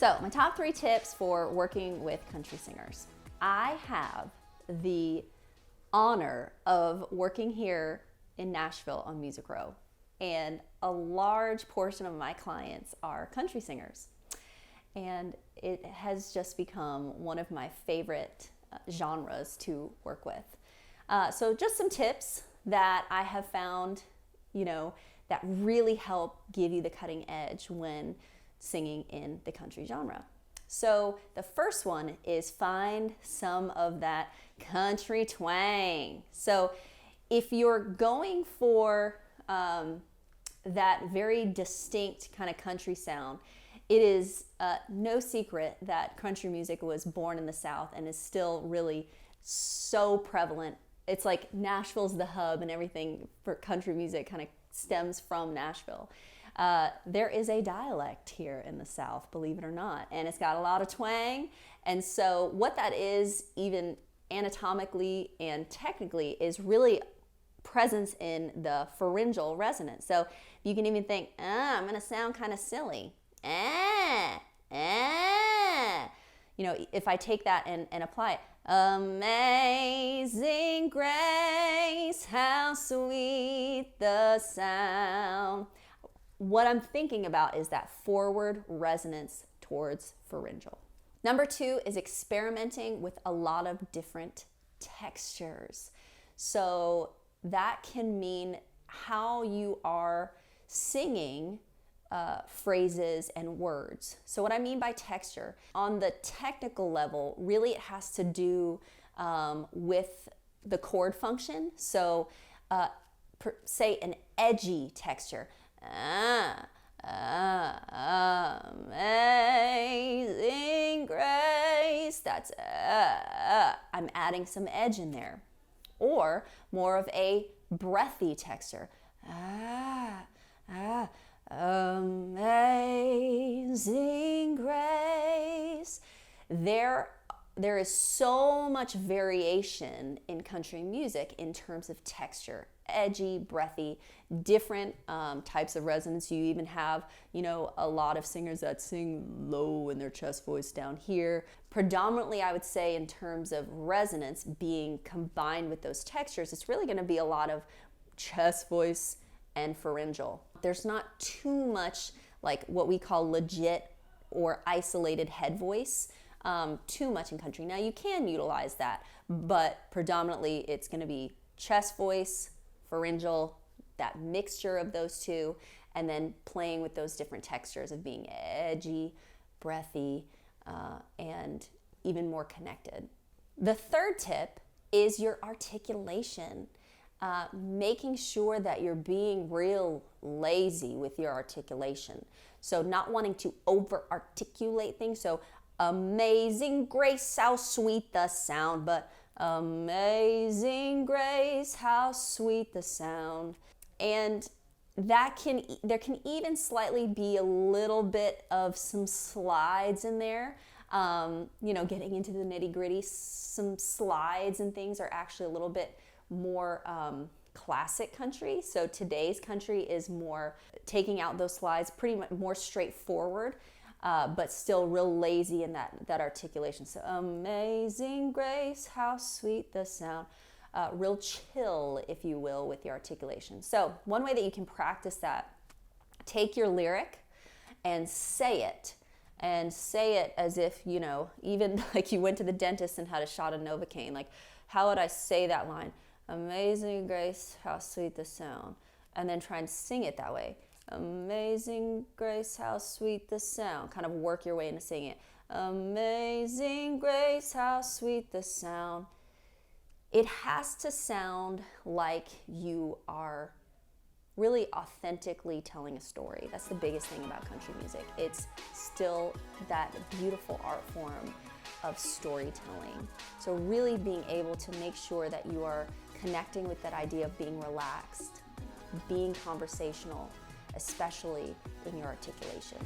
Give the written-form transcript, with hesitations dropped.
So my top 3 tips for working with country singers. I have the honor of working here in Nashville on Music Row, and a large portion of my clients are country singers. And it has just become one of my favorite genres to work with. So just some tips that I have found, that really help give you the cutting edge when singing in the country genre. So the first one is find some of that country twang. So if you're going for that very distinct kind of country sound, it is no secret that country music was born in the South and is still really so prevalent. It's like Nashville's the hub, and everything for country music kind of stems from Nashville. There is a dialect here in the South, believe it or not, and it's got a lot of twang. And so what that is, even anatomically and technically, is really presence in the pharyngeal resonance. So you can even think, I'm gonna sound kind of silly. If I take that and apply it, amazing grace, how sweet the sound. What I'm thinking about is that forward resonance towards pharyngeal. Number 2 is experimenting with a lot of different textures. So that can mean how you are singing phrases and words. So what I mean by texture, on the technical level, really it has to do with the chord function. So say an edgy texture. Amazing grace. That's I'm adding some edge in there. Or more of a breathy texture. Amazing grace. There is so much variation in country music in terms of texture. Edgy, breathy, different types of resonance. You even have, a lot of singers that sing low in their chest voice down here. Predominantly, I would say, in terms of resonance being combined with those textures, it's really going to be a lot of chest voice and pharyngeal. There's not too much like what we call legit or isolated head voice too much in country. Now you can utilize that, but predominantly it's going to be chest voice, pharyngeal, that mixture of those two, and then playing with those different textures of being edgy, breathy, and even more connected. The third tip is your articulation. Making sure that you're being real lazy with your articulation. So not wanting to over-articulate things. So amazing grace, how sweet the sound, but amazing grace, how sweet the sound. And there can even slightly be a little bit of some slides in there. Getting into the nitty-gritty, some slides and things are actually a little bit more classic country. So today's country is more taking out those slides, pretty much more straightforward, but still real lazy in that articulation. So amazing grace, how sweet the sound. Real chill, if you will, with your articulation. So one way that you can practice that, take your lyric and say it. And say it as if, even like you went to the dentist and had a shot of Novocaine. Like, how would I say that line? Amazing grace, how sweet the sound. And then try and sing it that way. Amazing grace, how sweet the sound. Kind of work your way into singing it. Amazing grace, how sweet the sound. It has to sound like you are really authentically telling a story. That's the biggest thing about country music. It's still that beautiful art form of storytelling. So really being able to make sure that you are connecting with that idea of being relaxed, being conversational, especially in your articulation.